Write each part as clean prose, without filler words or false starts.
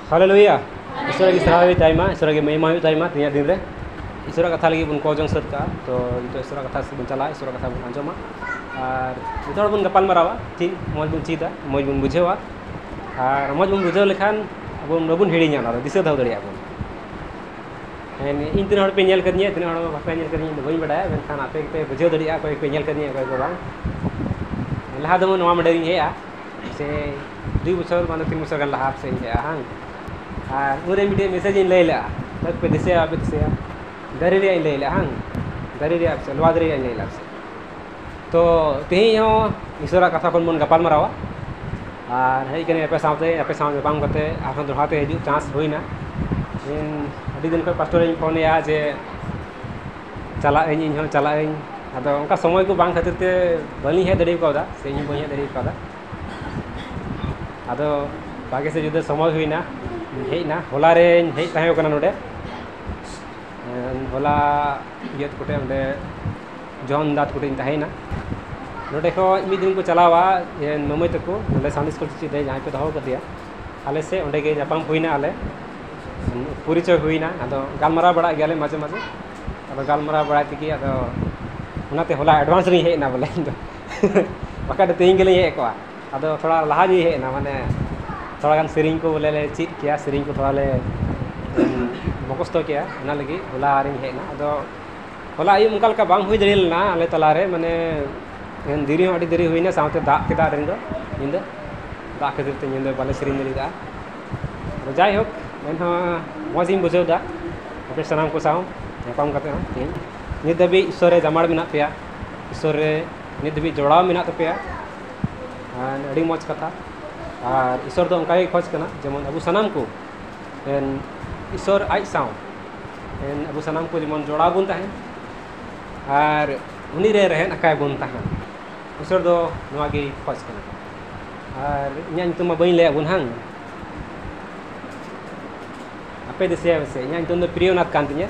Haleluya. Isura lagi serawi taima, isura lagi महिमा taima tiap दिन रे. Isura kata lagi bun kojong serta, to itu isura kata bun cala, isura kata bun anjoma. Ar itu bun gapal marawa, tin moj bun cita, moj bun bujewa. Ar moj bun bujew lekhan bun bun hirinya nara, disa tahu dari aku. इन तीन हड़ पे nail करनी है तीन हड़ पे nail करनी है वही बड़ा है खान आपे पे बुझे दड़ी आ कोई पे नेल करनी है कोई को बांग लहा दमो नवा मडरिंग है से 2 बছর माने 3 बছर लहा से है हां आ मुरे मीडिया मैसेज इन लेला तक पे दिसे आप दिसे गरी रे लेला हां गरी रे आपसे लवाद रे लेला से तो तेही हो ईश्वरा कथा कोन मन गपाल मरावा और हेई कने पे सामते बांग कते आखन दोहाते हिजु चांस होइना इन अभी दिन पे पास्टर इन फोन या जे चला इन चला इन अदो उनका समय को बांग खातिर ते बनी है दड़ी को दा से इन बनी है दड़ी को दा अदो बागे से जुदे समय हुईना हेना होला रे हेई ताहे कना नोडे होला येत कोटे ओंडे जॉन दात कोटे ताहेना नोडे को मी दिन को चलावा ये ममई तको नोडे सानिस को चीज दे जहां पे दहो कर दिया आले से ओंडे के जापाम हुईना आले परिचय हुईना अदो गालमारा बड़ा गयाले माजे माजे अदो गालमारा बड़ा तिकी अदो उनाते होला एडवांस री हेना बोले बका तेइन गेले हे को अदो थोड़ा लहा जी हेना माने थोड़ा गान सेरिंग को बोले ले चित किया सेरिंग को थोड़ा ले मकस्तो किया ना लगी होला री हेना अदो होला आई उनका का बांग हुई दरिल ना आले तला रे माने दिरी अडी दिरी हुईना सावते दा केदा रिंदो इंदो दा खातिर ते इंदो बाले सेरिंग दा जाय होक मजिंग बुझेदा अपने सनाम को साव नापाम करते हैं नित दबी ईश्वर जमाड़ में पे ईश्वर नित दबी जोड़ा में पे अड़ी मज कथा और ईश्वर तो उनका खोज करना जेमन अबू सनाम को ईश्वर आज साव अबू सनाम को जेमन जोड़ा बुन तहन और उन्हीं रे रहन अकाय बुन तहन ईश्वर दो नवा गे खोज करना और इन्या तुम बई ले बुन हंग apa desa se nya itu Priyonat kantinya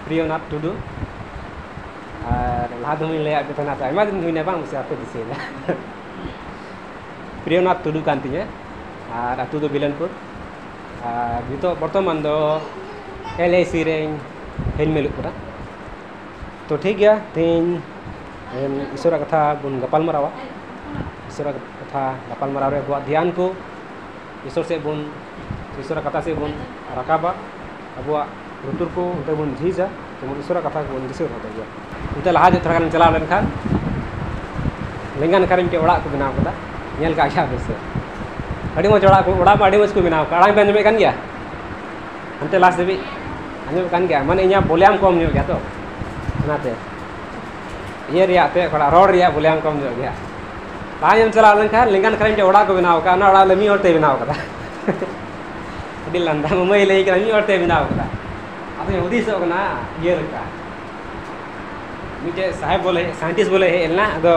Priyonat tudu lah demi lihat di tanah ai madin huina bang se apa desa la Priyonat tudu kantinya atu do Bilanpur gitu ବର୍ତ୍ତମାନ do LIC reng helmelu pura to ठीक गया तीन ईश्वर कथा बुन गपाल मरावा ईश्वर कथा गपाल मरावे बुआ ध्यान को ईश्वर से बुन ईश्वर कथा से बन रकाबा अबुआ रुतुर को उनते बन झीजा तो ईश्वर कथा को बन दिसे होता गया उनते लहा जो थोड़ा चला लेन खान लेंगान करिम के ओड़ा को बनाव कदा नेल का आया बेसे अड़ी मो ओड़ा में अड़ी मज को बनाव का आड़ाई बेन में गया अंते लास्ट देबी अन्य कान गया माने इया बोलियाम कम ᱧᱚᱜ गया तो नाते ये रिया पे थोड़ा रोड रिया बोलियाम कम ᱧᱚᱜ गया तायम चला लेन खान लेंगान करिम के ओड़ा को बनाव का ना ओड़ा ले मी ओरते बनाव कदा दिलंदा ममई ले के मी ओरते बनाव कदा अब उदिस ना ये रका मिटे साहेब बोले साइंटिस्ट बोले हेलना अदो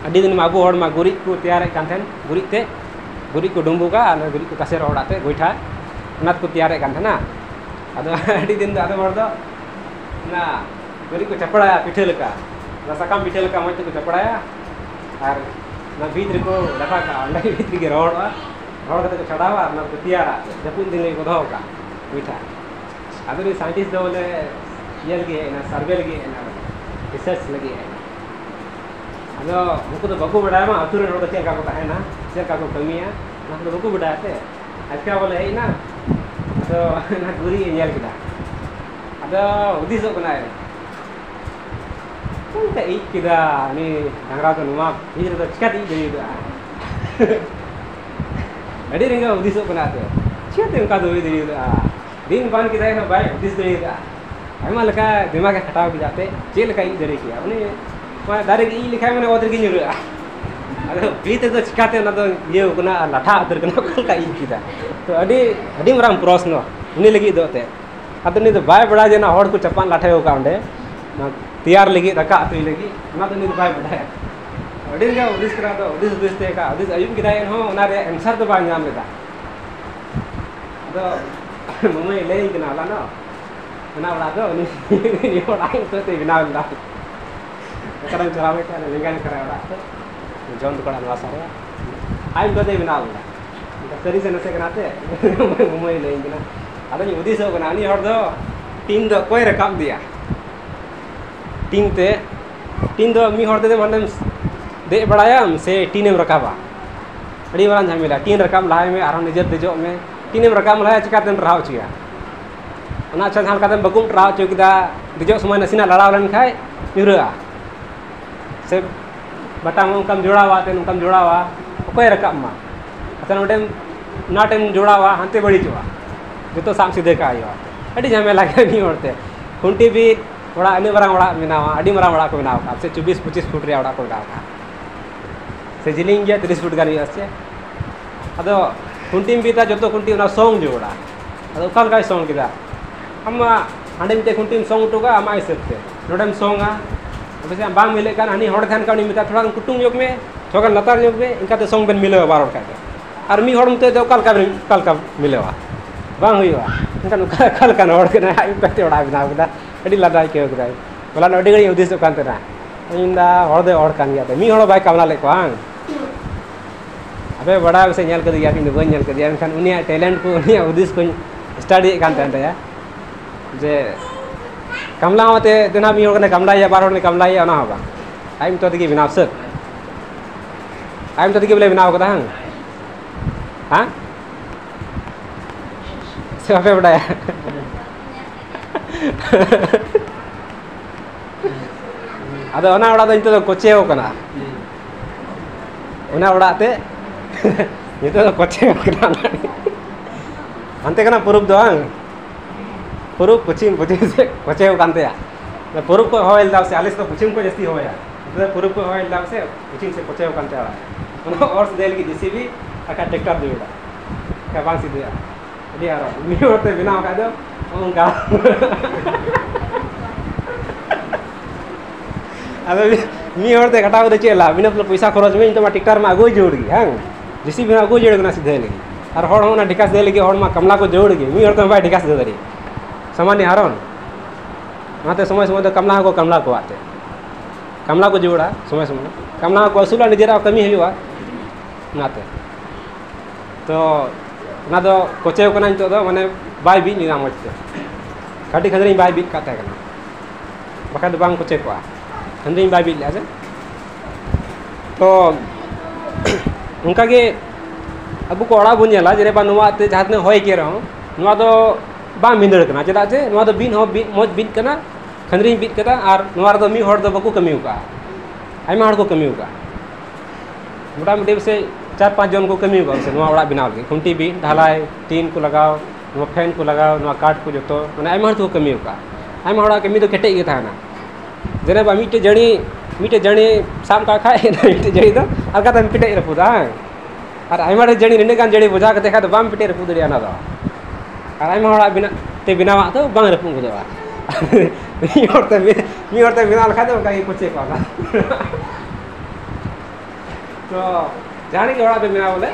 अडी दिन मा अबू हड़ मा गुरी को तैयार कान थेन गुरी को डुंबुगा और गुरी को कासे रोड़ाते गोइठा नात को तैयार कान थेना अदो अडी दिन अदो हड़ दो ना गुरी को चपड़ा पिठे लका ना सकाम पिठे लका मत को चपड़ाया और ना भीतर को लफा का अंडा भीतर के रोड़ा रोड कते चढ़ावा ना को तैयारा जपुन दिन ले को दो का गोइठा अदो साइंटिस्ट दो बोले ये लगे ना सर्वे लगे ना रिसर्च लगी है अदो मुको तो बको बड़ा मा अतुरे रोड के का है ना से का को कमिया ना तो बको बड़ा है अच्छा बोले है ना तो ना गुरी नेल किदा अदो उदिस बना है उनते ई किदा नि डांगरा को नुमा हिजर तो चिका दी देदा अडी रिंगा उदिस बना दे चिते उनका दो देदा दिन बान किदा है भाई उदिस देदा आयमा लका दिमाग खटाव की जाते चे लका ई दरे किया उनी माने दारे की ई लिखाय माने ओदर की नुरा अरे बीते तो चिकाते ना तो ये कोना लाठा अदर कना कल का ई किदा तो अडी मराम प्रश्न उनी लगी दोते अदनी तो बाय बड़ा जना हड़ को चपान लाठा हो का ओंडे तैयार लगी रका अतई लगी ना तो नि बाय बड़ा अडी का उदिस करा तो उदिस ते का उदिस अयुम किदा एन हो ओना रे आंसर तो बा नाम लेदा अदो ममई ले कना ला ना ना बड़ा तो नि ओड़ा तो ते बिना ला करन चलावे का लेंगान करा बड़ा तो जॉन तो कड़ा वासा आई तो ते बिना ला सरी से नसे कनाते मुमई ले इनकना अदो नि उदिस हो कना नि हर दो टीम दो कोई रकाब दिया टीम दो मी हर दे माने दे बड़ायाम से टीनेम रकाबा अड़ी वाला झमेला टीन रकाब लाए में आरो निजर देजो में टीनेम रकाब लाए चिकातेम राव चिया ओना अच्छा झाल कातेम बकुम राव चुकिदा देजो समय नसीना लड़ाव लन खाय निरा से बटा उनकम जोड़ावा ते उनकम जोड़ावा कोई रकाब मा अतन ओडेम नाटेम जोड़ावा हंते बड़ी जोआ जो तो साम सीधे का आयो अड़ी झमेला के नहीं होते खुंटी भी थोड़ा अने बरा बड़ा मिनावा अड़ी मरा बड़ा को मिनावा अब से 24-25 फुट रे बड़ा को मिनावा से जिलिंग गया 30 फुट गानी आसे अदो खुंटी भी था जो तो खुंटी ना सोंग जोड़ा अदो कल का सोंग किदा हम हांडे मिते खुंटी सोंग टोगा हम आई सकते नोडम सोंगा वैसे बांग मिले कान हनी हड़ थान कानी मिता थोड़ा कुटुंग योग में थोड़ा लतार योग में इनका तो सोंग बेन मिले बार का और मी हड़ मते दो कल का मिलेवा बांग हुईवा इनका कल का हड़ के ना आई पते बड़ा बिना बिना अड़ी लदाई के होगदा बोला अड़ी गड़ी उद्देश्य कान तेना इंदा हड़ दे हड़ कान गया मी हड़ बाय कामला ले कोांग अबे बड़ा वैसे नेल कर दिया कि बन नेल कर दिया एनखान उनिया टैलेंट को उनिया उद्देश्य को स्टडी कान तेना जे कमला मते देना मी हड़ कमला या बार हड़ ने कमला या ना होगा आइम तो दिगे बिना सक आइम तो दिगे बोले बिना होगा हां से अबे बड़ा अदो ओना ओड़ा दो नितो कोचे हो कना ओना ओड़ा ते नितो कोचे हो कना अंते कना पुरुब दो पुरुब पश्चिम से कोचे हो कानते या पुरुब को होइल दाव से आलिस तो पश्चिम को जस्ती होया तो पुरुब को होइल दाव से पश्चिम से कोचे हो कानते आ ओना और से देल की जेसीबी आका ट्रैक्टर देउडा का बांसी दिया अडी आरो मी होते बिना का दो उनका अब मी होते घटाव दे चेला बिना पैसा खरच में तो ट्रैक्टर में आगो जोड़ गई हां जिसी बिना आगो जोड़ गना सीधे लगी और हड़ होना ढिकास दे लगी हड़ में कमला को जोड़ गई मी होते भाई ढिकास दे दरी सामान्य हारन माते समय समय तो कमला को आते कमला को जोड़ा समय समय कमला को असुला निजेरा कमी हुआ नाते तो ना दो कोचे को ना तो माने बाय बी निना मजते काटी खंदरी बाय बी काते कना बका दो बांग कोचे को खंदरी बाय बी ले तो उनका के अब को ओड़ा बुनेला जेरे बा नुवा ते जहातने होय के रहो नुवा दो बांग मिंदड़ कना चेदा जे नुवा दो बिन हो मोज बिन कना खंदरी बिन कदा और नुवा दो मी हड़ दो बको कमी उका आइमा हड़ को कमी उका मोटा मोटी से 4-5 जन को कमी होगा उसे ओड़ा बनाव लगे खुंटी भी ढालाई टीन को लगाओ फैन को लगाओ काठ को जो तो मैंने आयमा तो कमी होगा आयमा हड़ा कमी तो केटे गए था ना जने बा मीटे जणी साम का खाए मीटे जड़ी तो अलका तम पिटे रपुदा और आयमा जड़ी निने गान जड़ी बुझा के देखा तो बाम पिटे रपुद रिया ना दो और आयमा हड़ा बिना ते बिनावा तो बांग रपु को देवा मी और ते बिना लखा तो का कुछ पाला तो जाने के ओड़ा पे मिना बोले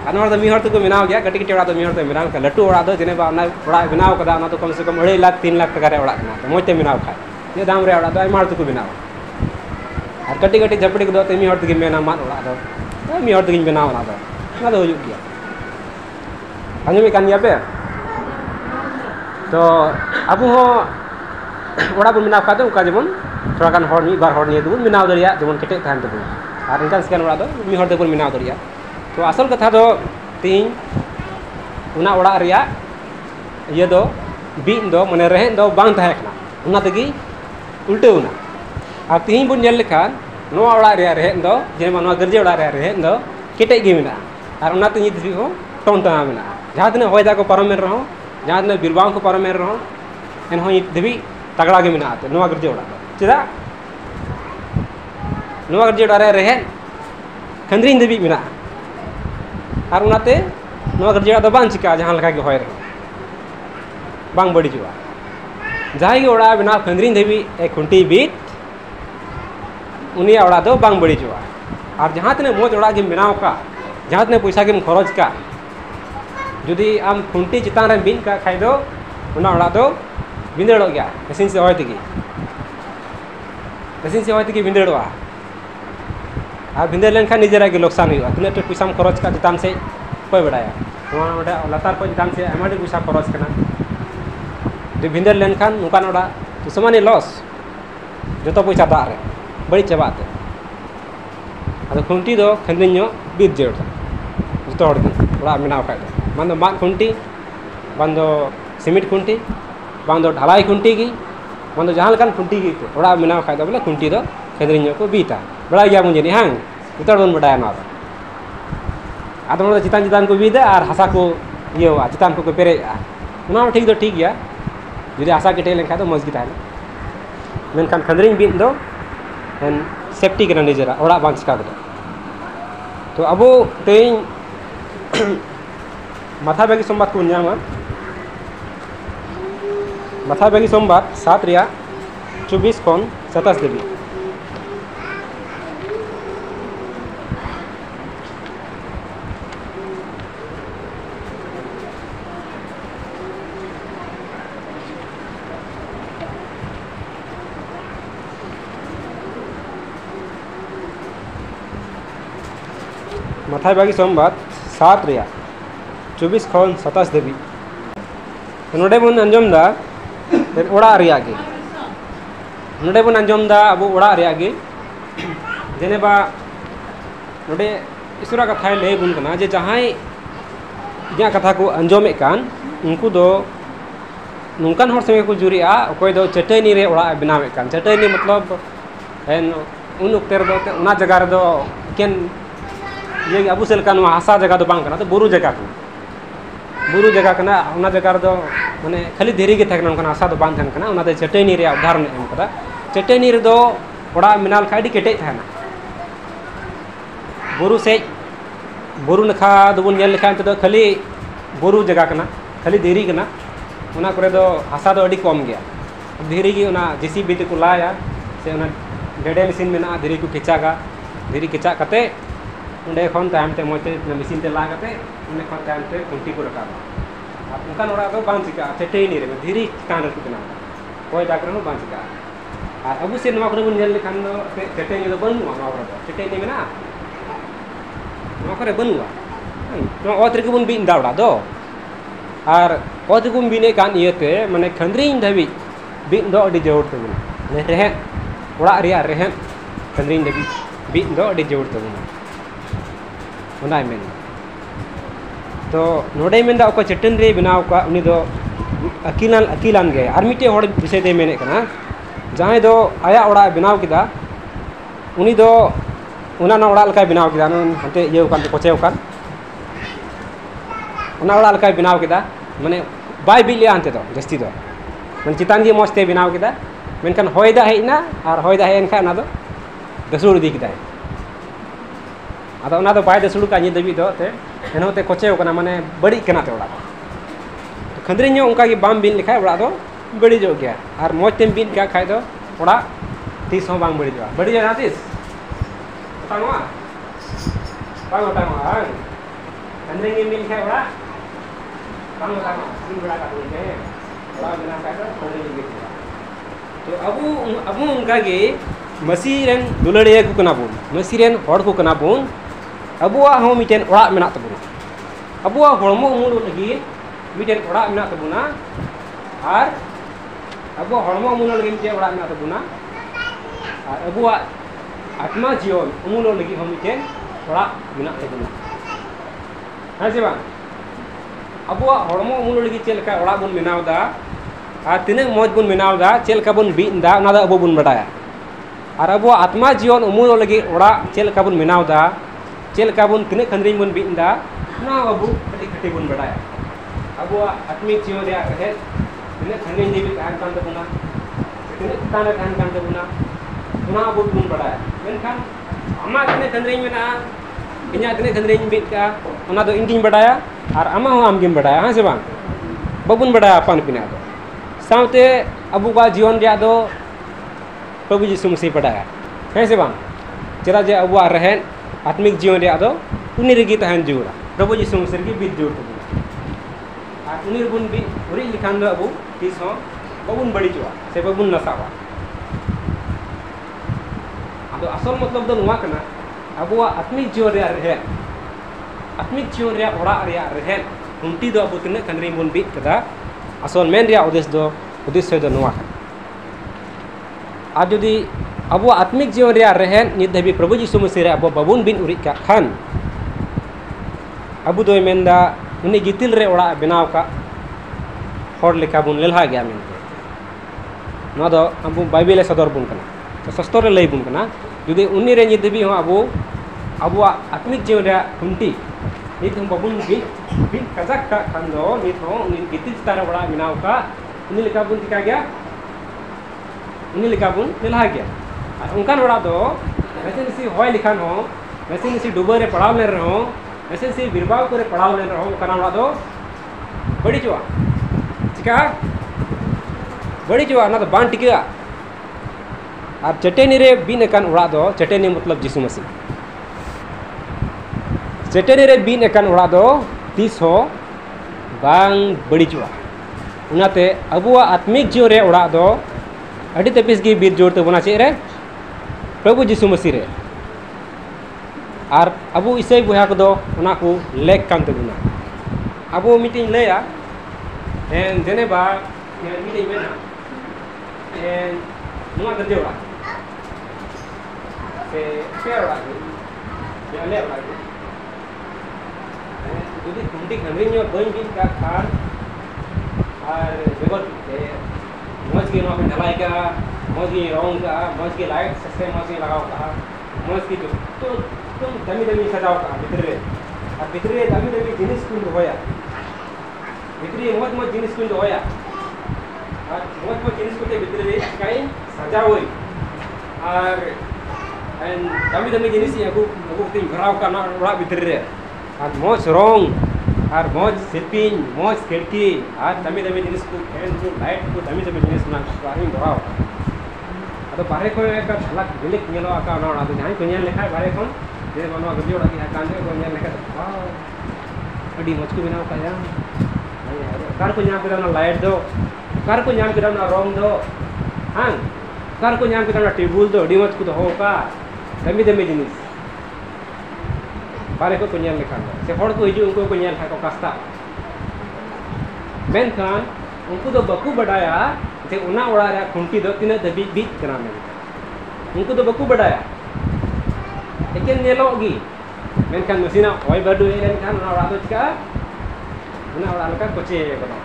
अनवर तो मी हर तो को मिनाव गया कटी के ओड़ा तो मी हर तो मिनाव का लट्टू ओड़ा दो जने बा ना ओड़ा मिनाव कदा ना तो कम से कम 2.5 लाख 3 लाख टका रे ओड़ा ना तो मोते मिनाव खाए ये दाम रे ओड़ा तो आई मार तो को मिनाव और कटी कटी झपड़ी को दो ते मी हर तो के मेना मान ओड़ा दो मी हर तो के मिनाव ना दो हुजुग गया अंजे में कानिया पे तो अब हो ओड़ा को मिनाव खाते उका जेमन थोड़ा गान हर मी बार हर निये दुन मिनाव दरिया जेमन केटे थान तो और इनका सेकेंड ओड़ा दो मी हर देबन मिनाव दरिया तो असल कथा दो तीन उना ओड़ा रिया ये दो बीन दो माने रहें दो बांग तहे कना उना तगी उल्टे उना और तीन बुन नेल लेखान नोआ ओड़ा रिया रहें दो जे मानवा गरजे ओड़ा रिया रहें दो केटे गे मिना और उना तगी दिबी हो टोन तना मिना जहां तने होय दा को परम में रहो जहां तने बिरबांग को परम में रहो एन होय दिबी तगड़ा गे मिना नोआ गरजे ओड़ा चेदा नोआ गरजे ओड़ा रहे खंदरी दबी मिना और उनाते नोआ गरजे ओड़ा दो बांग चिका जहां लगा के होय रहो बांग बड़ी जुआ जहां ओड़ा बिना खंदरी दबी एक खुंटी बीट उनिया ओड़ा दो बांग बड़ी जुआ और जहां तने मोज ओड़ा के बनाव का जहां तने पैसा के खरच का जुदी आम खुंटी चितान रे बिन का खाइ दो उना ओड़ा दो बिंदड़ो गया मशीन से होय तगी मशीन से होय तगी बिंदड़वा और भिंदर लेनखान निजेरा के लोकसान हुआ तीना टे पैसा खरच का चितान से कोई बड़ाया लातार को चितान से आमा पैसा खरच करना भिंदर लेनखान नुकान ओड़ा तो समाने लॉस जो पैसा दाग रे बड़ी चाबाते अब खुंटी दो खंडिनो बीत जेड़ जो ओड़ा मेना खाद बांधो माग खुंटी बांधो सीमेंट खुंटी बांधो ढालाई खुंटी की बांधो जहाँ लेकान खुंटी की ओड़ा मेना खाद बोले खुंटी दो खंडिनो को बीता बड़ा गया मुझे नहीं हाँ जो बन बड़ा आदम चितान चितान को बीदा और हसा को ये चितान को पेरे ठीक दो ठीक गया जुदी हसा केटे लेखा तो मज गी मेनखान खंडरिंग बीन दो सेफ्टी करना निजेरा ओड़ा बांग चिका तो अब तेज माथा बेगी सोमवार को नामा माथा बेगी सोमवार 7 रिया 24 खन 27 देवी माथा बागी सोमवार 7 रिया 24 खन 27 देवी नोडे बन अंजम दा ओड़ा रिया गे नोडे बन अंजम दा अब ओड़ा रिया गे जेनेबा नोडे ईश्वरा कथा लय बुन कना जे जहां इया कथा को अंजमे कान उनको दो नोंकान हर संगे को जुरिया अकोय दो चटनी रे ओड़ा बनावे कान चटनी मतलब उन उक्ते रे दो उना जगह रे दो केन ये अब सेलका हसा जगह तो बांग तो बुरु जगह उना जगह दो माने खाली धीरे के थकना हसा तो बांग थकना चटनी रे उदाहरण एम कदा चटनी रे दो ओड़ा मिनाल खाडी केटे थना बुरु से बुरु नखा दोबन नेल लेखा तो खाली बुरु जगह कना खाली धीरे कना उना करे दो हसा दो अडी कम गया धीरे की उना जेसीबी ते को लाया से उना डेडे मशीन मेना धीरे को खिंचागा धीरे खिंचा कते उन्हें खन तायम ते मोते मशीन ते लागाते उन्हें खन तायम ते खुंटी को रखा अब उनका नोड़ा दो बांग चिका चटे नहीं रे धीरे कान रख बना कोई डाक्टर नो बांग चिका और अब से नवा करे बन नेल लेखान दो चटे नहीं तो बनुआ नवा करे चटे नहीं मेना नवा करे बनुआ नवा ओत्र के बन बिन दावड़ा दो और ओत्र को बिने कान इयते माने खंद्रीन धबी बिन दो अडी जरूरत तबुना ने रहे ओड़ा रिया रहे खंद्रीन धबी बिन दो अडी जरूरत तबुना तो नोडे मेन दा चटन रे बनाव का उनी दो अकीलान गए और मिटे हड़ विषय ते मेने कना जहां दो आया ओड़ा बनाव किदा उनी दो उना ना ओड़ा लका बनाव किदा हंते ये कान कोचे कान उना ओड़ा लका बनाव किदा माने बाय बिलिया हंते दो जस्ती दो माने चितान गे मस्ते बनाव किदा मेनखान होयदा हेना और होयदा हेन खा ना दो दसुड़ दी किदा अदा बाय दसुड़ का दबी दो एनोते कोचे माने बड़ी कना ते ओड़ा तो खंद्री उनका बाम बिन लिखा ओड़ा दो बड़ीजो गया और मज तेम बिन क्या खाए दो ओड़ा तीस बांग बड़ीजो बड़ीजो ना तीस ओटांगवा बांग ओटांगवा खंद्री बिन खाए ओड़ा बांग ओटांगवा बिन बड़ा का दे ओड़ा बिना खाए दो खंद्री बिन तो अब उनका मसीरेन दुलड़िया को कना बुन मसीरेन हड़ को कना बुन अबुआ हो मिटेन ओड़ा मेना तबुना अबुआ हड़मो उमुल लगी मिटेन ओड़ा मेना तबुना और अबुआ हड़मो उमुल लगी मिटेन ओड़ा मेना तबुना और अबुआ आत्मा जीवन उमुल लगी हो मिटेन ओड़ा मेना तबुना है से बांग अबुआ हड़मो उमुल लगी चेलका ओड़ा बुन मेनावदा और तिने मौज बुन मेनावदा चेलका बुन बीनदा उना दा अबु बुन बडाया और अबुआ आत्मा जीवन उमुल लगी ओड़ा चेलका बुन मेनावदा चेलका बुन तिने खंद्री बुन बीनदा ना अबु कटी कटी बुन बडाया अबुआ आत्मिक जीवन रे रहे तिने खंद्री जीवी कान कान तबुना तिने कान कान कान तबुना उना अबु बुन बडाया मेनखान अमा तिने खंद्री मेना इन्या तिने खंद्री बीन का उना दो इंगिन बडाया और अमा हो आमगिन बडाया हां से बांग बबुन बडाया अपन पिना दो साउते अबु का जीवन रे दो प्रभु यीशु मसीह बडाया है से बांग चला जे अबुआ रहे आत्मिक जीवन रे दो उनी रेगी तहन जुड़ा प्रभु यीशु मसीह की बीत जुड़ तबुना और उनी बुन बी उरी लिखान दो अबु तीस हो बबुन बड़ी जुआ से बबुन नसावा अब असल मतलब दो नुआ कना abuwa atmik jion rea rehet atmik jion rea ora rea rehet kunti do abu tine kanring bun bit kada asal men rea udes do noa ar jodi abuwa atmik jion rea rehet nit dhabi Prabhu Jisu Masih re abu babun bin urik ka khan abu do menda uni gitil re ora benaw ka hor leka bun lelha gya mente no do abu bible sador bun kana to sastor re lay bun kana jodi uni re nit dhabi ho abuwa atmik jion rea kunti nit hum babun bin kajak ka khan do nit ho uni gitil tara ora benaw ka uni leka bun tika gya uni leka bun lelha gya उनकान ओड़ा दो वैसे निसी होय लिखान हो वैसे निसी डुबर रे पड़ाव ले रहो वैसे निसी बिरबाव करे पड़ाव ले रहो उनकान ओड़ा दो बड़ी जुआ चिका बड़ी जुआ ना तो बांध टिका अब चटेनी रे बीन एकान ओड़ा दो चटेनी मतलब यीशु मसीह चटेनी रे बीन एकान ओड़ा दो तीस हो बांग बड़ी जुआ उनाते अबुआ आत्मिक जीवन रे ओड़ा दो अड़ी तपिस की बीर जोड़ तबना चे रे प्रभु जीसु मसीह रे और अबू इसे बुहा को दो उना को लेक कान तबना अबू मीटिंग लेया एंड जने बा मीटिंग मेना एंड नुआ गदे ओड़ा से ओड़ा या ले ओड़ा जदी कुंडी खंडी न्यो बन बिन का खान और बेगर मौज की नौ ढलाई का मौज की रंग का मौज की लाइट सस्ते मौज की लगाओ का मौज की जो तो तुम दमी दमी सजाओ का भितरे और भितरे दमी दमी जिनिस कुंड होया भितरे मौज मौज जिनिस कुंड होया और मौज मौज जिनिस कुंड भितरे काई सजा होई और एंड दमी दमी जिनिस aku तीन भराव का ना ओड़ा भितरे और मौज रंग और मौज सिपिंग मौज खिड़की और दमी दमी जिनिस को फैन को लाइट को दमी दमी जिनिस ना बाहर दराव अदो बारे को एक झलक दिलिक नेलो आका ना अदो जहां को नेल लेखा बारे को जे मनवा गदियो लगी कांदे को नेल लेखा वाओ अडी मौज को बनाओ का या कार को न्याम के ना लाइट दो कार को न्याम के ना रंग दो हां कार को न्याम के ना टेबल दो अडी मौज को हो का दमी दमी जिनिस बारे को कुnyal लेखान से हर को हिजू उनको कुnyal है को कास्ता मेनखान उनको तो बकू बढ़ाया जे उना ओड़ा रे खुंटी दो तिना दबी बीत कना में उनको तो बकू बढ़ाया एकेन नेलोगी मेनखान मसीना होय बडु एनखान उना ओड़ा दो चिका उना ओड़ा लका कोचे बनो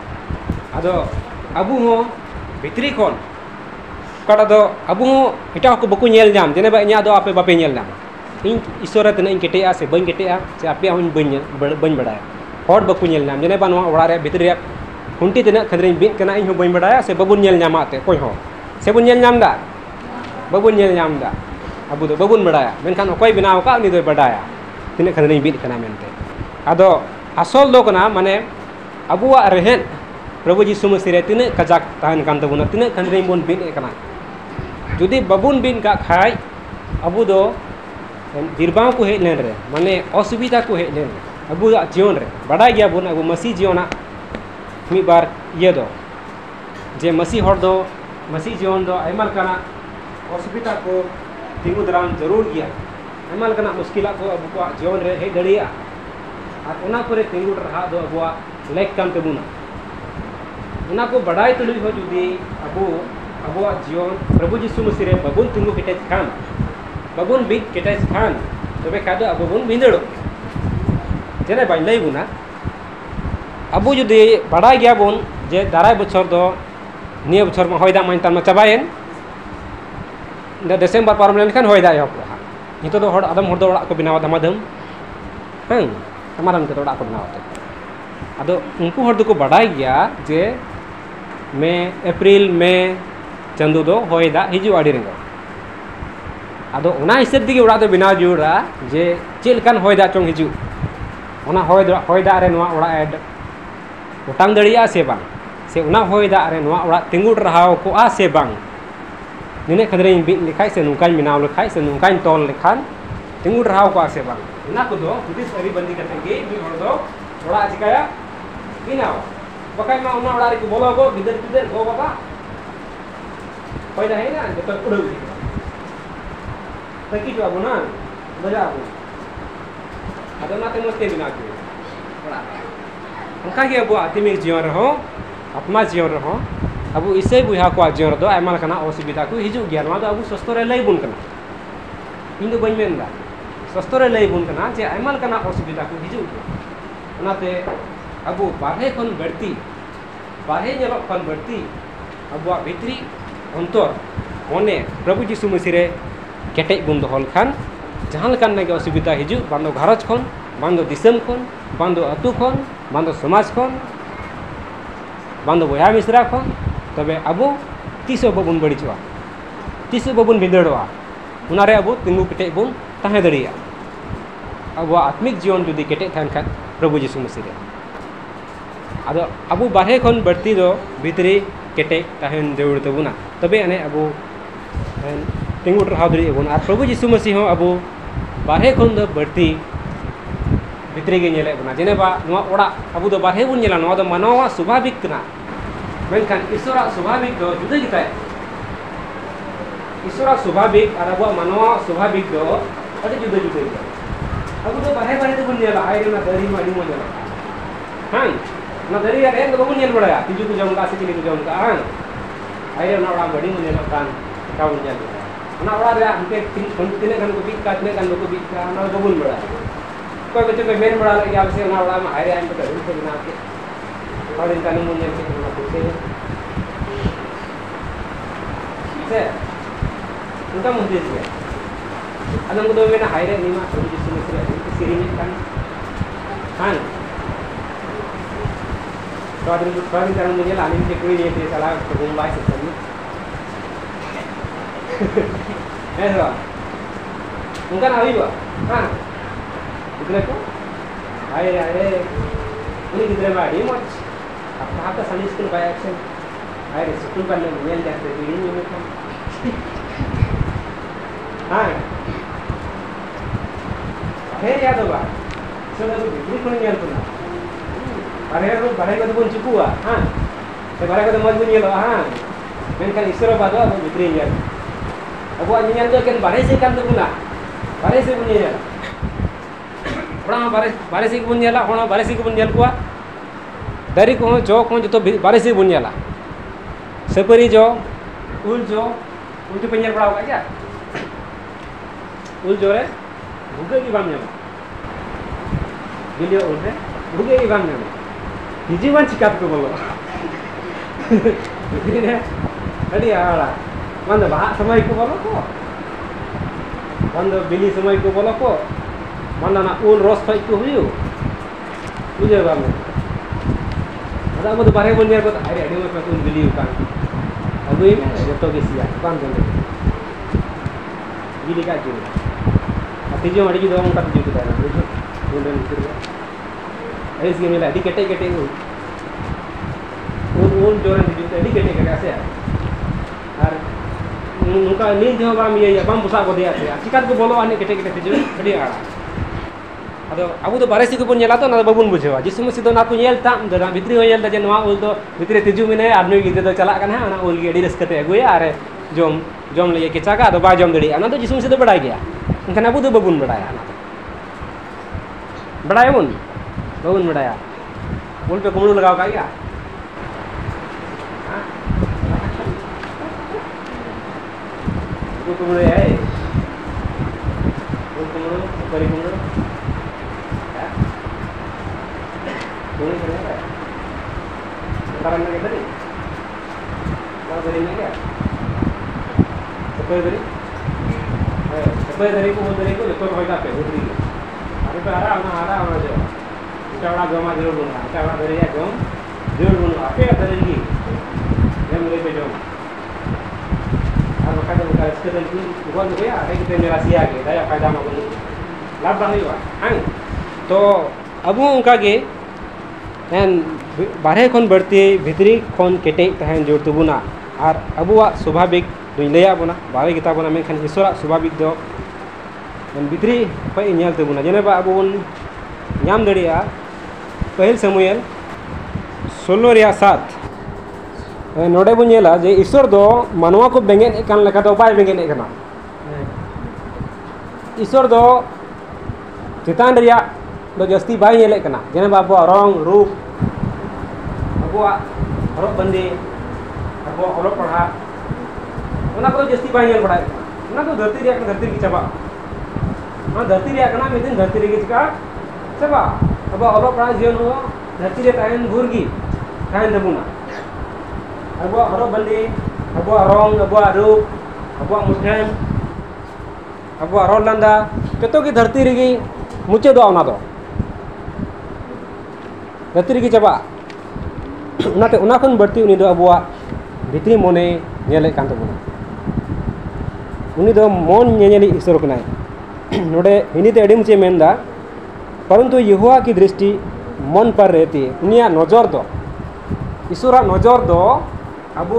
आदो अबू हो भितरी कोन कटा दो अबू हो इटा को बकू नेल जाम जेने बा इnya दो आपे बापे नेल जाम इन ईश्वर तना इन केटे से बन केटे से आपे हन बन बड़ा हर बकू नेल नाम जने बानवा ओड़ा रे भितर रे खुंटी तना खंद्रे बिन कना इन बन बड़ा से बबुन नेल नामाते कोई हो से बुन नेल नाम दा बबुन नेल नाम दा अबू दो बबुन बड़ा मेनखान कोई बनाव का उनी दो बड़ाया तिने खंद्रे बिन कना मेनते आदो असल दो कना माने अबुआ रहेन प्रभु यीशु मसीह रे तिने कजाक ताहन कान तबुना तिने खंद्रे बन बिन कना जुदी बबुन बिन का खाय अबू दो बिरबाव को हेज लेन रे माने असुविधा को हेज लेन अबू जीवन रे बड़ा गया बोन अबू मसीह जीवना मी बार ये दो जे मसीह हर दो मसीह जीवन दो आयमा लकाना असुविधा को तिंगु दराम जरूर गया आयमा लकाना मुश्किल को अबू को जीवन रे हेज दड़िया और उना करे तिंगु रहा दो अबुआ लेक कान तबुना उना को बड़ाई तुलुई हो जुदी अबू अबुआ जीवन प्रभु यीशु मसीह रे बबुन तिंगु केटे Khan babun big kita sekarang, tapi kada babun bindu. Jadi banyak guna. Abu jadi pada gaya bun, je darai bocor do, ni bocor mah hoida main tan macabain. Dah Desember parmen kan hoida ya pula. Itu do hord adam hordo aku binawa damadam. Tamadam kita aku binawa. Ado unku hordo ko badai gaya je Mei April Mei Chandu दो होयदा हिजू आड़ी रेंगो आदो उना हिसाब दिगे उड़ा दो बिना जुड़ा जे चेलकान होयदा चोंग हिजू उना होयदा रे नवा उड़ा एड उटांग दड़िया से बांग से उना होयदा रे नवा उड़ा तिंगुड़ रहाव को आ से बांग निने खदरे बिन लिखाई से नुकान मिनाव लिखाई से नुकान तोल लिखान तिंगुड़ रहाव को आ से बांग उना को दो पुलिस अभी बंदी करते गे मी हर दो उड़ा चिकाया बिनाव बकाय मा उना उड़ा रे को बोलो गो बिदर बिदर गो बाबा होयदा है ना जब उड़ो तकी जो अबुना बजा बो अदो नाते मस्ते बिना के उनका के अब आत्मिक जीवन रहो आत्मा जीवन रहो अब इसे बुहा को जीवन दो आयमा लकना असुविधा को हिजु गया ना अब सस्तो रे लई बुन कना इन दो बइन मेनदा सस्तो रे लई बुन कना जे आयमा लकना असुविधा को हिजु ओनाते अब बाहे खन बढ़ती बाहे नेलो खन बढ़ती अब भितरी अंतर मने प्रभु जीशु मसीह रे केटे बुन दोहल खान जहां लकन ने असुविधा हिजु बांदो घरज खन बांदो दिसम खन बांदो अतु खन बांदो समाज खन बांदो बया मिश्रा खन तबे अबो तीसो बबुन बड़ीचवा तीसो बबुन भिंदड़वा उनारे अबो तिंगु केटे बुन ताहे दड़िया अब आत्मिक जीवन जुदी केटे थान खान प्रभु जीशु मसीह रे आदो अबो बाहे खन बढ़ती दो भितरी केटे ताहेन जरूर तबुना तबे अने अबो तिंगु रहा दड़ी अबुन और प्रभु जीशु मसीह हो अबो बाहे खन दो बढ़ती भितरी के नेले बना जेनेबा नोआ ओड़ा अबो दो बाहे बुन नेला नोआ दो मानवा स्वाभाविक कना मेनखान ईश्वर स्वाभाविक दो जुदा जुदा ईश्वर स्वाभाविक और अब मानवा स्वाभाविक दो अति जुदा जुदा अब तो बाहे बाहे तो बुन नेला आइरे ना दरी मा अडी मोजा हां ना दरी रे तो बुन नेल बड़ा तिजु को जम का से चिली को जम का हां आइरे ना ओड़ा बड़ी मुने कान का बुन नेल ना ओड़ा रे हमके तिने गन को बीक का तिने गन को बीक का ना बुन बड़ा कोई बच्चे को मेन बड़ा लगे आपसे ना ओड़ा में आइरे आइन को दरी से बना के और इनका नमून नेल के ना पूछे से उनका मुझे से अदम को दो में ना हाइरे नीमा प्रभु जीशु मसीह सिरी में kan kan तो आदमी को स्वागत करने मुझे लाने के कोई नहीं थे साला तो घूम बाय सकते हैं ऐसा उनका ना अभी हुआ हाँ कितने को आए आए उन्हीं कितने में आड़ी मच आपका सनी स्कूल बाय एक्शन आए स्कूल का लोग मेल जाते हैं बीड़ी में तो हाँ है याद होगा चलो तो बिल्कुल कोई नहीं आता ना बारे को तो बुन चुका हाँ तो बारे को तो मजबूत नहीं लगा हाँ मैंने कहा ईश्वर बात हो बिक्री नहीं आता अब वो नहीं आता क्या बारे से काम तो बुना बारे से बुन नहीं आता बड़ा बारे से बुन नहीं आता होना बारे से बुन नहीं आता दारी को जो तो बारे से बुन नहीं आता सपरी जो उल तो पेंजर पड़ा होगा क्या उल जो है भूखे की बाम जाना वीडियो उल रे भूखे की बाम जाना हिजीवन चिकाप को बोलो ini tadi ala manda bah समय को बोलो को manda बिली समय को बोलो को manda ना उल रस फाइ को हुयो बुझे बाम ada अब तो बारे बोल को अरे अड़ी में उल बिली का अब ये जतो के सिया काम कर बिली का जो तीजो अड़ी दो उनका तीजो का बुझो बोलन कर ऐसे मिला अड़ी केटे केटे उन जोरन तीजो अड़ी केटे केटे ऐसे और उनका नींद जो बाम ये बाम बुसा को दिया थे चिकात को बोलो आने केटे केटे तीजो अड़ी आड़ा अदो अब तो बारे से को नेला तो ना बाबुन बुझेवा जिसु मसीह ना को नेल ताम दरा भितरी हो नेल जे नवा उल तो भितरी तीजो मिने आदमी गिदे तो चला कना ना उल गे अड़ी रसकते अगुया अरे जम ले के चाका तो बा जम दड़ी ना तो जिसु मसीह तो बड़ा गया इनखान अब तो बाबुन बड़ाया ना बड़ाया बाबुन बड़ाया उल पे कुमड़ू लगाओ का क्या कुमड़ू है कुमड़ू परी कुमड़ू कुमड़ू करे कारण में क्या करी क्या सफेद दरी को जो तो होता पे उतरी अरे पे आरा जो इटावड़ा गमा जरूर बुना इटावड़ा दरी या गम जरूर बुना पे दरी की हम ले पे जो और बका तो इसके दिन की वो जो है आगे के मेरा सिया के दया फायदा में बोल लाभ नहीं हुआ हां तो अब उनका के एन बाहर खन बढ़ती भितरी खन केटे तहन जोर तबुना और अबुआ स्वाभाविक लैया बना बारे गीता बना मेखान ईश्वर स्वाभाविक दो भितरी पे नेल तबुना जेनेबा अब बन नाम दड़िया पहल समूएल 16:7 नोडे बन नेला जे ईश्वर दो मानवा को बेंगेन कान लेका दो बाय बेंगेन काना ईश्वर दो चितान रिया दो जस्ती बाई नेले कना जेने बाबू रंग रूप अबो हरब बंदी अबो ऑलोक पढ़ा उना को जस्ती बाई नेल पढ़ा उना तो धरती रिया धरती की चबा हाँ धरती रिया कना मिदिन धरती रे चिका चबा अबो ऑलोक पढ़ा जीवन हो धरती रे तायन भूरगी तायन दबुना अबो हरब बंदी अबो रंग अबो रूप अबो मुठेन अबो रोड लंदा जतो की धरती रेगी मुचे दो ओना दो धरती रेगी चबा उनाते उना खन बढ़ती उनी दो अबो भितरी मने नेले कान तबुना उनी दो मन नेनेली ईश्वर कनाय नोडे हिनीते अडी मुचे मेनदा परंतु यहोवा की दृष्टि मन पर रहती है उनिया नजर दो ईश्वर नजर दो अबो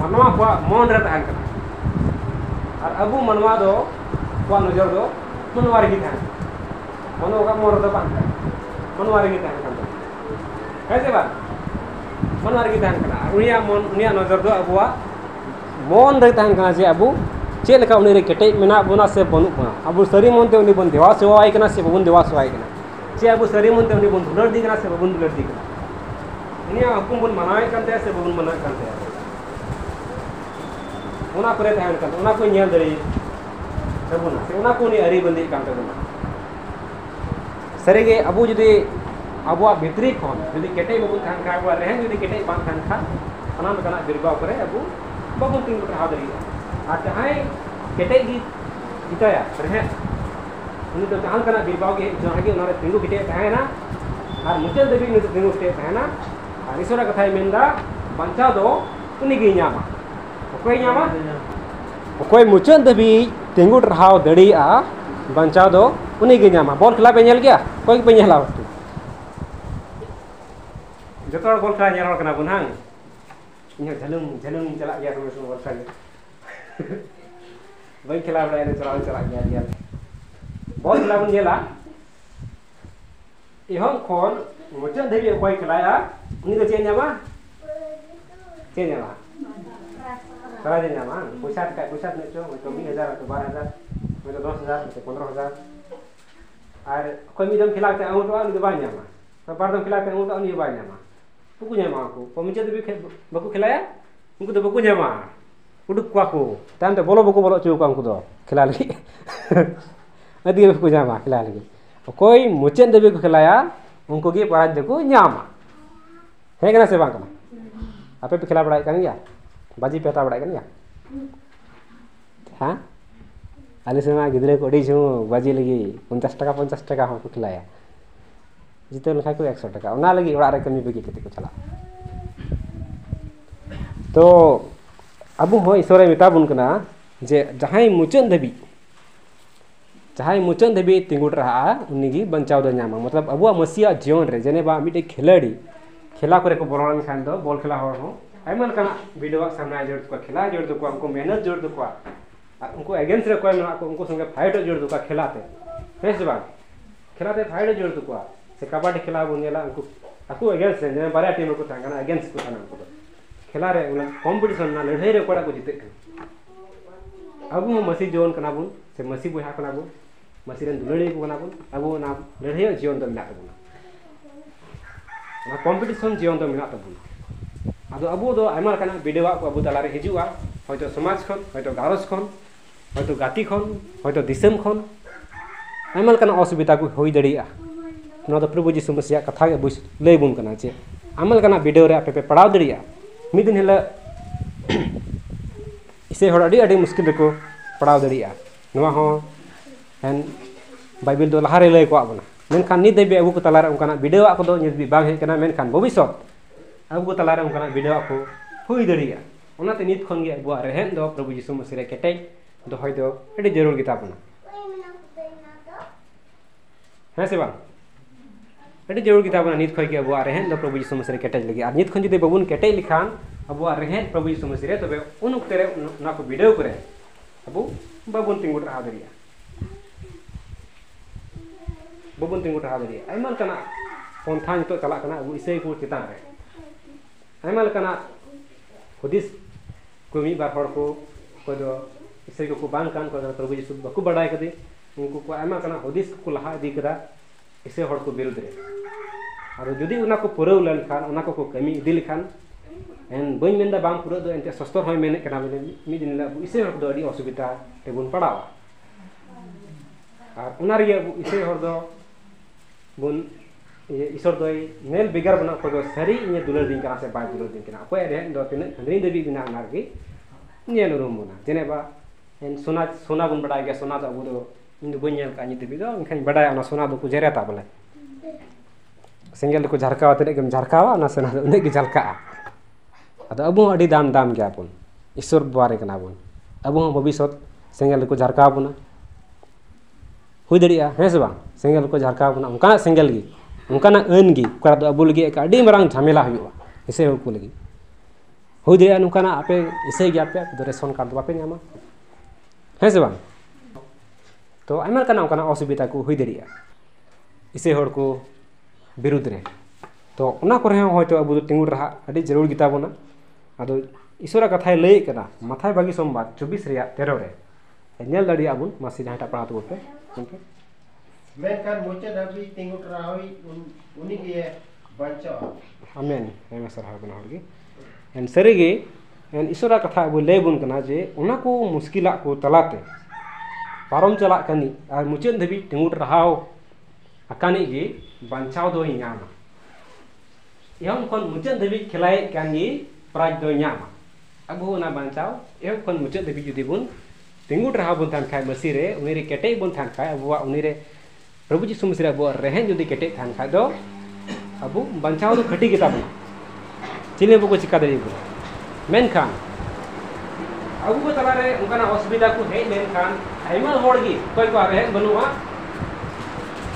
मनवा को मन रे तहन कना और अबो मनवा दो को नजर दो मनवा रे तहन मनवा का मोर दो पान मनवा रे तहन कना कैसे बात मनवा रे तहन कना उनिया मन उनिया नजर दो अबो मन रे तहन कना जे अबो चे लेका उनी रे केटे मेना बोना से बनु बना अबो सरी मन ते उनी बन देवा सेवाई कना से बबुन देवा सेवाई कना चे अबो सरी मन ते उनी बन दुलर दी कना से बबुन दुलर दी कना इनिया हुकुम बन मनावे कानते से बबुन मना कानते उना करे तहन कन उना को नेल दरी तबुना से उना को नि अरी बंदी कानते बना सरीगे अबो जुदी अबो भितरी खन जुदी केटे बबुन थान का अबो रहन जुदी केटे बान थान खा अना कना बिरबाव करे अबो बबुन तिंग रहा दरी आ चाहे केटे गी इताया रहन उनी तो चाहन कना बिरबाव के जहां के उनारे तिंगु केटे तहना और मुचल देवी नि तिंगु केटे तहना और ईश्वर कथा मेंदा बंचा दो उनी गी न्यामा कोई मुचन दबी तिंगु रहाव दड़िया बंचा दो उनी गे न्यामा बॉल खिला पे नेल गया कोई पे नेला वस्तु जतो बॉल खिला नेल कना बुन हां इने झलुम झलुम चला गया समय समय वर्षा के वही खिला बड़ा ने चला गया दिया बॉल खिला बुन नेला इहम खोन मुचन दबी कोई खिलाया उनी तो चेंज न्यामा करा देना मान पैसा ने चो तो 20,000 तो 12,000 तो 10,000 तो 15,000 और कोई मिदम खिलाते आउ तो उनी बाय न्यामा तो बारदम खिलाते आउ तो उनी बाय न्यामा पुकु न्यामा को पमिचे तो बकु खिलाया उनको तो बकु न्यामा उडुक को को तान तो बोलो बकु बोलो चो को उनको तो खिला लगी अदी बकु न्यामा खिला लगी कोई मुचेन देबे को खिलाया उनको के पराज को न्यामा है कना से बांग कना आपे पे खिला बड़ाई कन गया बाजी पेता बड़ा कन या हाँ आले से गिद्रे को अड़ी छू बाजी लगी 50 टका हो खिलाया जिते लखा को 100 टका उना लगी ओड़ा रे कमी बगी केते को चला तो अबु हो ईश्वर मेता बुन कना जे जहाई मुचन दबी तिंगुट रहा उनीगी बंचाव दो न्यामा मतलब अबु मसीहा जीवन रे जने बा मिटे खिलाड़ी खेला करे को बोलन खान दो बॉल खेला हो आयमन कना वीडियो सामने जोड़ को खिला जोड़ दो को हमको मेहनत जोड़ दो को उनको अगेंस्ट रे कोई ना को उनको संगे फाइट जोड़ दो को खिलाते है से बात खिलाते फाइट जोड़ दो को से कबड्डी खिला बुनेला उनको aku अगेंस्ट ने बारे टीम को थांगना अगेंस्ट को थाना उनको खिला रे उन कंपटीशन ना लड़ाई रे कोड़ा को जीते अब मसी जोन कना बुन से मसी बुहा कना बुन मसी रन दुलड़ी को कना बुन अब ना लड़ाई जीवन तो मिला तबुना ना कंपटीशन जीवन तो मिला तबुना आदो अबो दो आयमा कना वीडियो को अबो तलारे हिजुआ हयतो समाज खन हयतो गारस खन हयतो गाती खन हयतो दिसम खन आयमा कना असुविधा को होई दड़िया ना तो प्रभु जी समस्या कथा के बुझ ले बुन कना जे आमल कना वीडियो रे आपे पढ़ाव दड़िया मिद दिन हेला इसे हड़ अड़ी मुश्किल रे को पढ़ाव दड़िया नवा हो एन बाइबल दो लहारे ले को आबना मेनखान नि देबे अबो को तलारे उनकाना वीडियो को दो नित बाग हे कना मेनखान भविष्य अबो तलारे उनकाना वीडियो को हुई दड़िया ओनाते नित खन गे अबो रहन दो प्रभु यीशु मसीह रे केटे दो होय दो एडी जरूर गिता बना है से बा एडी जरूर गिता बना नित खय के अबो रहन दो प्रभु यीशु मसीह रे केटे लगी आ नित खन जदि बबुन केटे लिखान अबो रहन प्रभु यीशु मसीह रे तबे उन उक्ते रे ना को वीडियो करे अबो बबुन तिंगुट रहा दड़िया बबुन तिंगुट रहा दड़िया आइमन कना पंथा नितो चला कना अबो इसै को चितान रे आयमा लकना हुदिस को मी बार हर को दो इसै को बांग कान को प्रभु यीशु बकु बडाय कदे उनको को आयमा कना हुदिस को लहा इदी कदा इसे हड़ को विरुद्ध रे और जुदी उना को पुरौ लेनखान उना को कमी इदी लेखान एन बई मेंदा बाम पुरौ दो एंते सस्तर होय मेने कना बोले मी दिन ला इसे हड़ दो अडी असुविधा तेबुन पड़ावा और उना रे इसे हड़ दो बुन ये ईश्वर दो नेल बिगार बना को सरी इने दुलर दिन कना से बाय दुलर दिन कना अकोय रे दो तिने खंद्री देवी बिना नारगी नेल रूम बुना जेनेबा एन सोना बुन बड़ा गया सोना तो अबु दो इन बई नेल का देवी दो इनखान बड़ा ना सोना दो को जेरेता बोले सेंगेल को झरकावा तने गम झरकावा ना सोना दो ने के झलका अदो अबु अडी दाम दाम गया पुन ईश्वर बारे कना बुन अबु भविष्य सेंगेल को झरका बुना हुई दड़िया है से बांग सेंगेल को झरका बुना उनका सेंगेल गी उनका अन गी उनका दो अबु लगी अडी मरांग झमेला हुआ इसे को लगी हुई दड़िया उनका आपे इसे गया पे दो रेशन कार्ड बापे नामा है से बांग तो आयमा कना उनका असुविधा को हुई दड़िया इसे हड़ को विरुद्ध रे तो उना को रहे होय तो अबु तिंगुर रहा अडी जरूर गिता बोना अदो ईश्वर कथाय लय कना माथाय बागी सोमवार 24 रिया 13 रे नेल दड़िया बुन मासी जहाटा पड़ा तो पे उनके मेनखान मुचे दबी तिंगुर रहा होई उनी के बंचो आमेन हेमे सरहा बना होगी एन सरीगे एन ईश्वर कथा अबु लय बुन कना जे उना को मुश्किला को तलाते पारम चला कनी और मुचे दबी तिंगुर रहा अकानी गे बंचाव दो नामा एहम खन मुचे दबी खिलाय कानी प्राइज दो नामा अबु ना बंचाव एहम खन मुचे दबी जुदी बुन तिंगुर रहा बुन थान खाय मसी रे उनी रे केटे बुन थान खाय अबुआ उनी रे प्रभु जी सुमसरे अबुआ रेहन जुदी केटे थान खाय दो अबु बंचाव दो खटी गिता बुन चिले बुको चिका दरी बुन मेनखान अबु को तलारे उनका असुविधा को हे मेनखान आइमा होड़गी कोई को रेहन बनुआ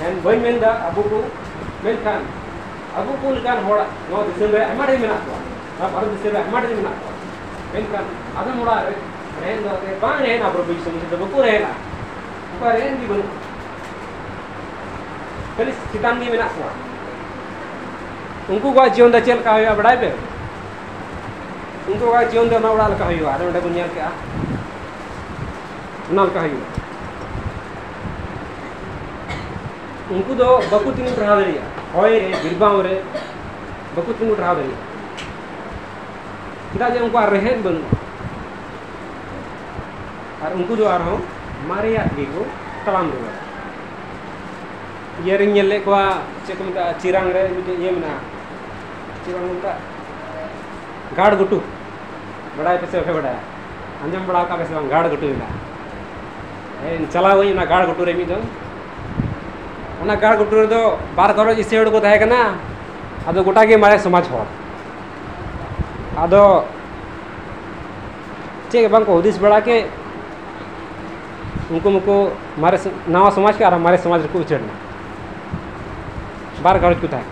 एन बई मेंदा अबु को मेनखान अबु को लकान होड़ा नो दिसम रे आइमा रे मेना को अब अर दिसम रे आइमा रे मेना को मेनखान आदम होड़ा रेहन दो ते बांग रेहन प्रभु जी सुमसरे बको रेहना उका रेहन दी बनु कल चितान दी मेना को उनको को जीवन दा चेल का होया बड़ाई पे उनको का जीवन दा उड़ा लका होया अरे उडे बुनियाल के नाल का होया उनको दो बकु तिंगु रहा दरिया होय रे बिरबाव रे बकु तिंगु रहा दरिया किदा जे उनको रेहन बनु और उनको जो आ रहा हूं मारिया दी को तलाम दो ये रिंग ले को चेक मता चिरांग रे ये मना चिरांग मता गाड़ गुटू बड़ा पैसे पे बड़ा अंजम बड़ा का पैसे गाड़ गुटू ना ए चला वही ना गाड़ गुटू रे मी दो उना गाड़ गुटू रे दो बार करो इसे हड़ को थाय कना अदो गोटा के मारे समाज हो अदो चेक बांग को हुदिस बड़ा के उनको मुको मारे नवा समाज के और हमारे समाज को उचड़ना बार गरज को थाय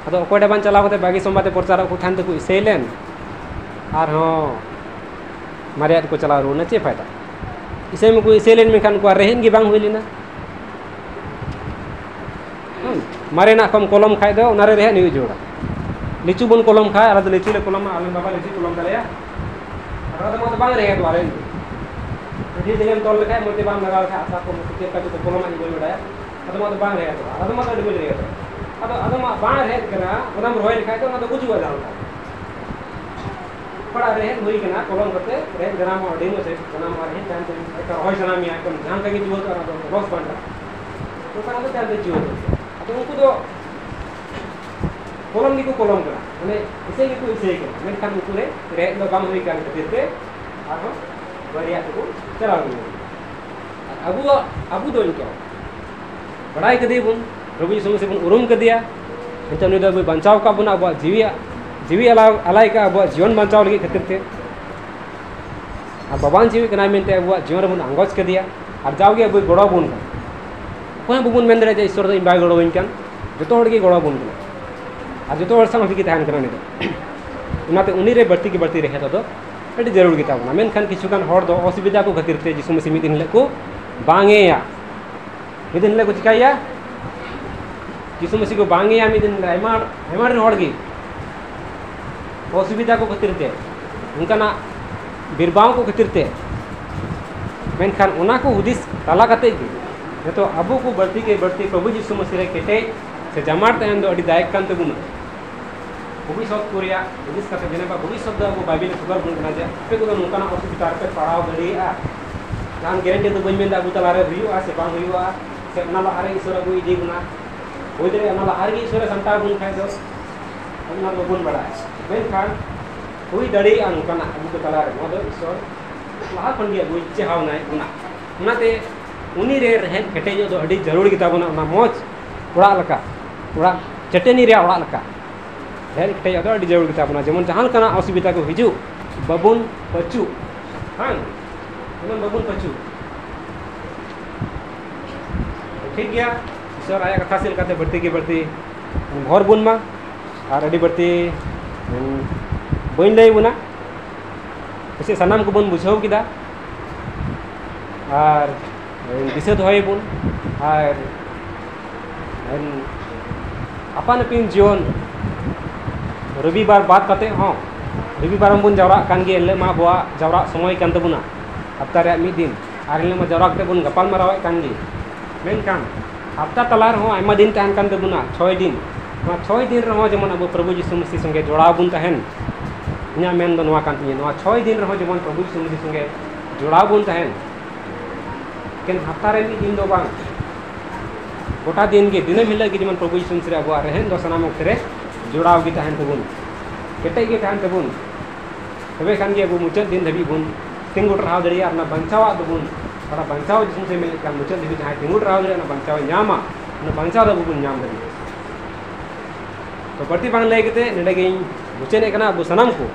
अदो कोडे बान चला बते बागी संबाते प्रचार को थान को इसेलेन और हो मारे को चला रो न चे फायदा इसे में को इसेलेन में खान को रहेन की बांग होइलिना मारे ना कम कलम खाय दो नारे रहेन नी जोड़ा लिचू बन कलम खाय और लिचू ले कलम आलम बाबा लिचू कलम दलेया और तो बांग रहे तो आरे दी दिलेन तोल खाय मोते बांग लगा खा आसा को मोते का तो कलम आनी बोल बड़ा अदम तो बांग रहे तो अदम तो बोल रहे तो अदम बांग रहे कना ओदम रोय खाय तो ना तो कुछ हुआ जाओ पड़ा रहे होई कना कलम करते रहे जनाम डेमो से जनाम रहे जान तो एक होय जनाम या कोन जान का जीव तो लॉस बंदा तो कना तो जान जीव तो उनको तो कलम दी को कलम करा माने इसे को इसे के मैं खान उनको रे लो बांग होई कान करते और बढ़िया को चला गयो अबु दो इनको बड़ाई कदे बुन प्रभु जी से बुन उरुम कर दिया तो ने दो बचाव का बुन अब जीवी अलाई का अब जीवन बचाव लगी खातिर थे और बाबान जीवी कना मेनते अब जीवन बुन अंगोज कर दिया और जाओगे अब गड़ो बुन कोई बुन मेन दरे ईश्वर दो बाय गड़ो इन कान जतो हड़ के गड़ो बुन और जतो हड़ संग की तहन करने दो उनाते उनी रे बढ़ती की बढ़ती रहे तो अड़ी जरूर गिता बना मेन खान किछु खान हड़ दो असुविधा को खातिर थे जिसु मसीह मिदिन ले को बांगेया मिदिन ले को चिकाया जिसु मसीह को बांगेया मिदिन आयमा रे हड़ गी असुविधा को खातिर थे उनका ना बिरबाव को खातिर थे मेनखान उना को हुदिस ताला कते तो अब को बढ़ती के बढ़ती प्रभु यीशु मसीह केटे से जमार तहन दो अड़ी दायक कान तबुना भविष्य को रिया जिस कते जने बा भविष्य द अब बाइबल खबर बुन ना जे पे को नोकाना असुविधा पे पड़ाव गड़िया जान गारंटी तो बन में दा बुतला रे हुआ से बांग हुआ से ना ला आरे ईश्वर को इदी गुना होय दे ना ला आरे ईश्वर संता बुन खाय दो ना लो बुन बड़ा बेन खान हुई दड़ी नोकाना अब को तला रे मो दो ईश्वर लाहा खन गया बुई चाहाव नाय उनाते उनी रे रहन केटे जो अड़ी जरूर किता बना ना मोज उड़ा लका उड़ा चटनी रे उड़ा लका रहन केटे जो अड़ी जरूर किता बना जेमन जहान कना असुविधा को हिजु बबुन पचु हां जेमन बबुन पचु ठीक गया ईश्वर आया कथा से लकाते बढ़ती की बढ़ती घर बुन मा और अड़ी बढ़ती बइन लई बुना ऐसे सनाम को बन बुझाव किदा और दिशा दोहाई बुन और अपन पिन जीवन रविवार बात करते हाँ रविवार हम बुन जावरा कान गे ले मा बुआ जावरा समय कान तबुना हफ्ता रे मिद दिन और ले मा जावरा कते बुन गपाल माराव कान गे मेन कान हफ्ता तलार हो आयमा दिन तहन कान तबुना 6 दिन 6 दिन रहो जेमन अब प्रभु यीशु मसीह संगे जोड़ाव बुन तहन इना मेन दो नवा कान तिया नवा 6 दिन रहो जेमन प्रभु यीशु मसीह संगे जोड़ाव बुन तहन केन हफ्ता रे मिद दिन दो बांग गोटा दिन के दिन मिले कि जेमन प्रभु यीशु मसीह अब रहन दो सनाम ओक्तरे जोड़ाव गे तहन तबुन केटे गे तहन तबुन तबे खान गे अब मुचाद दिन धबी बुन तिंगुट रहा दड़िया ना बंचावा दबुन बड़ा बंचाव जिसम से मिले का मुचाद धबी जहां तिंगुट रहा दड़िया ना बंचाव न्यामा ना बंचाव दबुन न्याम दबी तो बढ़ती बांग लय केते नेडे गे मुचेने कना अब सनाम को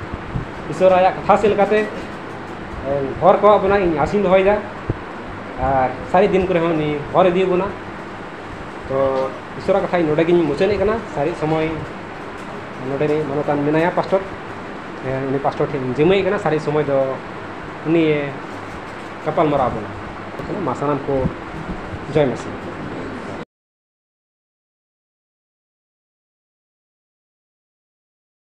ईश्वर आया कथा से लकाते घर को अपना आसीन दोहयदा और सारी दिन को नि घर इदी बुना तो ईश्वर कथा नोडे गिन मुचेने कना सारी समय नोडे नि मनोतान मेनाया पास्टर उनी पास्टर ठेन जिमई कना सारी समय दो उनी कपाल मरा बुना मा सनाम को जय मसीह।